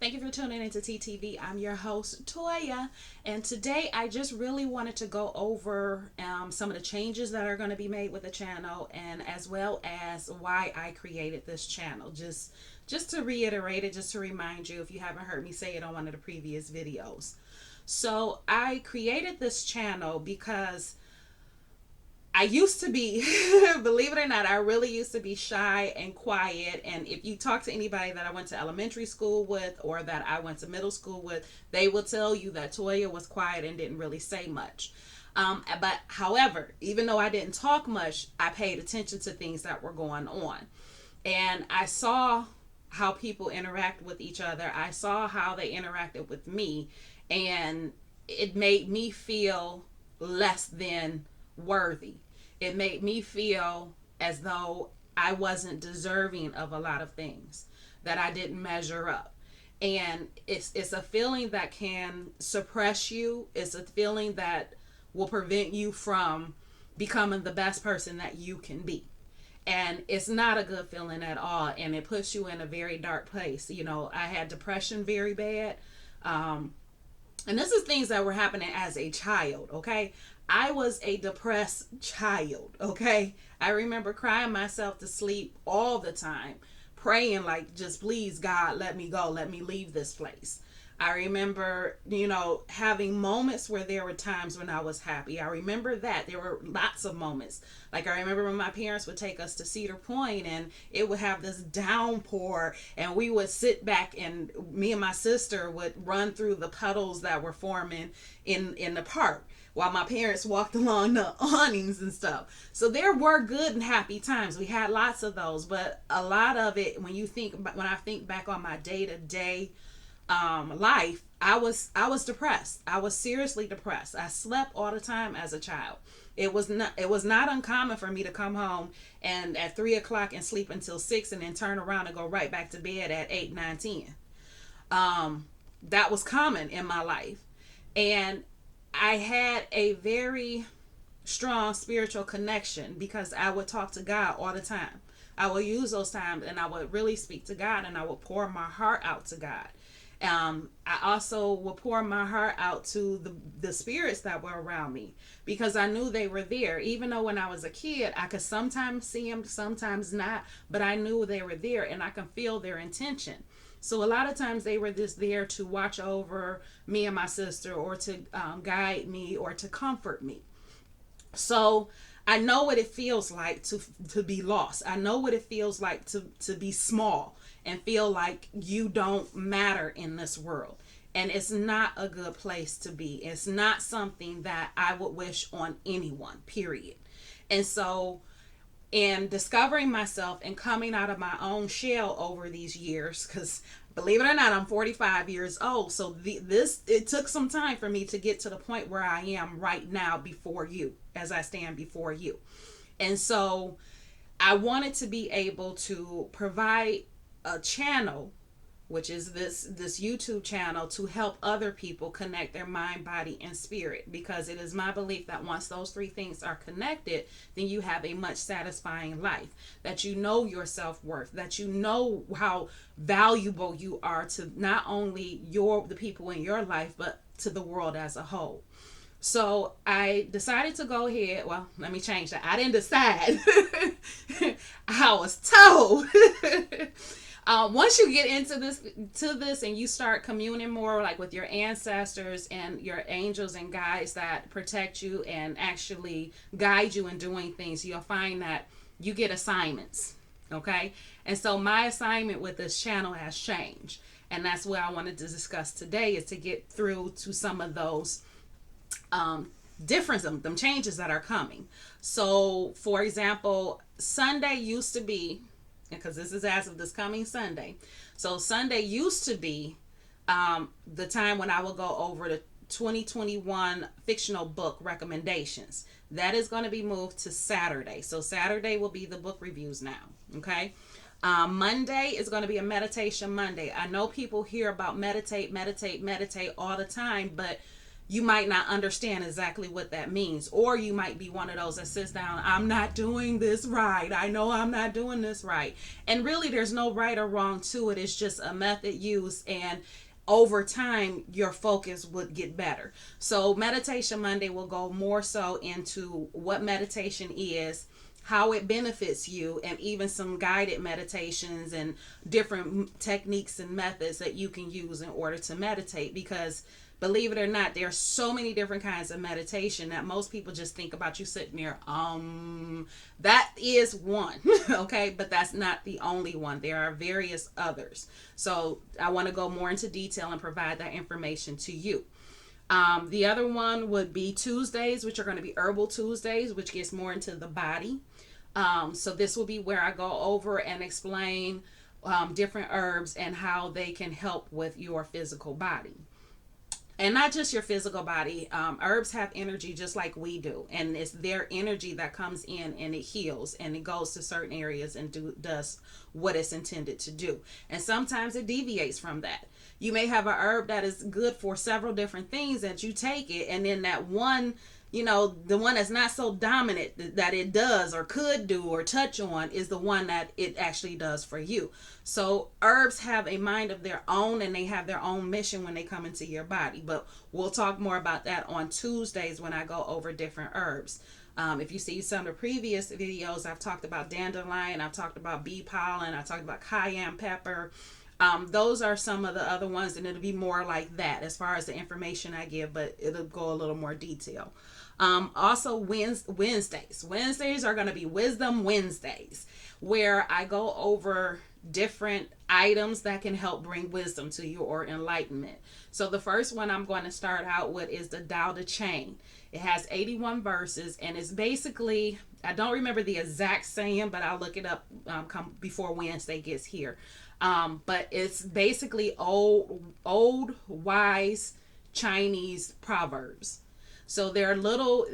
Thank you for tuning into TTV. I'm your host, Toya, and today I just really wanted to go over some of the changes that are going to be made with the channel, and as well as why I created this channel. Just to reiterate it, just to remind you if you haven't heard me say it on one of the previous videos. So I created this channel because I used to be, believe it or not, I really used to be shy and quiet. And if you talk to anybody that I went to elementary school with or that I went to middle school with, they will tell you that Toya was quiet and didn't really say much. But however, even though I didn't talk much, I paid attention to things that were going on. And I saw how people interact with each other. I saw how they interacted with me. And it made me feel less than worthy. It made me feel as though I wasn't deserving of a lot of things, that I didn't measure up. And it's a feeling that can suppress you. It's a feeling that will prevent you from becoming the best person that you can be. And it's not a good feeling at all. And it puts you in a very dark place. You know, I had depression very bad. And this is things that were happening as a child, okay? I was a depressed child, okay? I remember crying myself to sleep all the time, praying like, just please, God, let me go, let me leave this place. I remember, having moments where there were times when I was happy. I remember that. There were lots of moments. Like, I remember when my parents would take us to Cedar Point and it would have this downpour, and we would sit back and me and my sister would run through the puddles that were forming in the park while my parents walked along the awnings and stuff. So there were good and happy times. We had lots of those, but a lot of it, when I think back on my day to day life, I was depressed. I was seriously depressed. I slept all the time as a child. It was not uncommon for me to come home and at 3 o'clock and sleep until 6 and then turn around and go right back to bed at 8, 9, 10. That was common in my life. And I had a very strong spiritual connection because I would talk to God all the time. I would use those times and I would really speak to God, and I would pour my heart out to God. I also would pour my heart out to the spirits that were around me because I knew they were there. Even though when I was a kid, I could sometimes see them, sometimes not, but I knew they were there and I can feel their intention. So a lot of times they were just there to watch over me and my sister, or to guide me, or to comfort me. So I know what it feels like to be lost. I know what it feels like to be small and feel like you don't matter in this world. And it's not a good place to be. It's not something that I would wish on anyone, period. And so, in discovering myself and coming out of my own shell over these years, because believe it or not, I'm 45 years old. So it took some time for me to get to the point where I am right now before you, as I stand before you. And so I wanted to be able to provide a channel, which is this YouTube channel, to help other people connect their mind, body, and spirit, because it is my belief that once those three things are connected, then you have a much satisfying life, that you know your self-worth, that you know how valuable you are to not only the people in your life, but to the world as a whole. So I decided to go ahead. Well, let me change that. I didn't decide. I was told. Once you get into this and you start communing more like with your ancestors and your angels and guides that protect you and actually guide you in doing things, you'll find that you get assignments. Okay. And so my assignment with this channel has changed. And that's what I wanted to discuss today, is to get through to some of those differences, them changes that are coming. So, for example, Sunday used to be, because this is as of this coming Sunday. So Sunday used to be the time when I will go over the 2021 fictional book recommendations. That is going to be moved to Saturday. So Saturday will be the book reviews now. Okay. Monday is going to be a meditation Monday. I know people hear about meditate all the time, but you might not understand exactly what that means. Or you might be one of those that sits down, I'm not doing this right. I know I'm not doing this right. And really, there's no right or wrong to it. It's just a method used, and over time your focus would get better. So Meditation Monday will go more so into what meditation is, how it benefits you, and even some guided meditations and different techniques and methods that you can use in order to meditate. Because believe it or not, there are so many different kinds of meditation that most people just think about you sitting there. That is one. Okay, but that's not the only one. There are various others. So I want to go more into detail and provide that information to you. The other one would be Tuesdays, which are going to be Herbal Tuesdays, which gets more into the body. So this will be where I go over and explain different herbs and how they can help with your physical body. And not just your physical body. Herbs have energy just like we do, and it's their energy that comes in and it heals and it goes to certain areas and does what it's intended to do. And sometimes it deviates from that. You may have a herb that is good for several different things that you take it, and then that one, the one that's not so dominant that it does or could do or touch on is the one that it actually does for you. So herbs have a mind of their own, and they have their own mission when they come into your body. But we'll talk more about that on Tuesdays when I go over different herbs. If you see some of the previous videos, I've talked about dandelion, I've talked about bee pollen, I've talked about cayenne pepper. Those are some of the other ones, and it'll be more like that as far as the information I give, but it'll go a little more detail. Also, Wednesdays. Wednesdays are going to be Wisdom Wednesdays, where I go over different items that can help bring wisdom to you or enlightenment. So the first one I'm going to start out with is the Tao Te Ching. It has 81 verses, and it's basically, I don't remember the exact saying, but I'll look it up before Wednesday gets here. But it's basically old wise Chinese proverbs. So they're little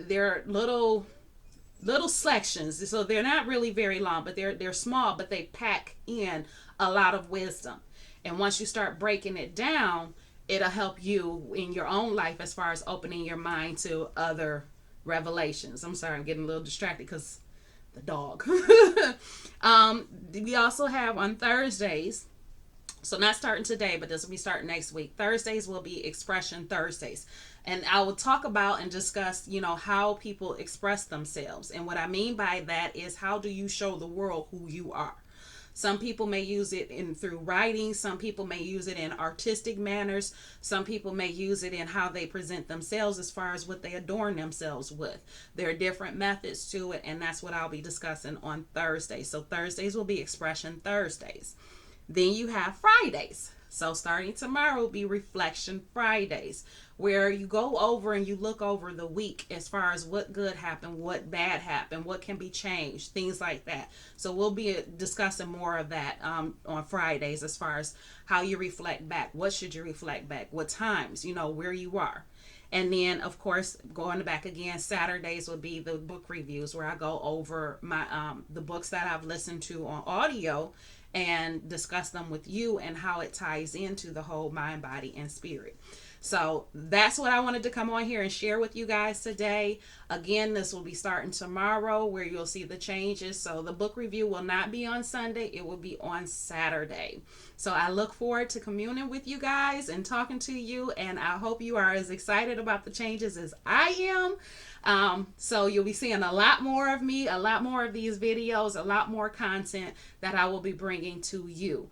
sections. So they're not really very long, but they're small, but they pack in a lot of wisdom. And once you start breaking it down, it'll help you in your own life as far as opening your mind to other revelations. I'm sorry, I'm getting a little distracted because the dog. We also have on Thursdays, so not starting today, but this will be starting next week. Thursdays will be Expression Thursdays. And I will talk about and discuss, how people express themselves. And what I mean by that is, how do you show the world who you are? Some people may use it through writing. Some people may use it in artistic manners. Some people may use it in how they present themselves as far as what they adorn themselves with. There are different methods to it, and that's what I'll be discussing on Thursday. So Thursdays will be Expression Thursdays. Then you have Fridays. So starting tomorrow will be Reflection Fridays, where you go over and you look over the week as far as what good happened, what bad happened, what can be changed, things like that. So we'll be discussing more of that on Fridays as far as how you reflect back. What should you reflect back? What times, where you are. And then, of course, going back again, Saturdays will be the book reviews, where I go over my the books that I've listened to on audio and discuss them with you and how it ties into the whole mind, body, and spirit. So that's what I wanted to come on here and share with you guys today. Again, this will be starting tomorrow, where you'll see the changes. So the book review will not be on Sunday. It will be on Saturday. So I look forward to communing with you guys and talking to you. And I hope you are as excited about the changes as I am. So you'll be seeing a lot more of me, a lot more of these videos, a lot more content that I will be bringing to you.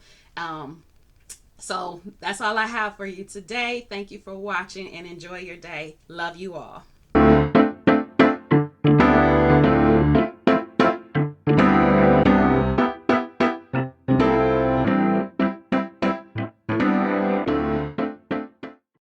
So that's all I have for you today. Thank you for watching and enjoy your day. Love you all.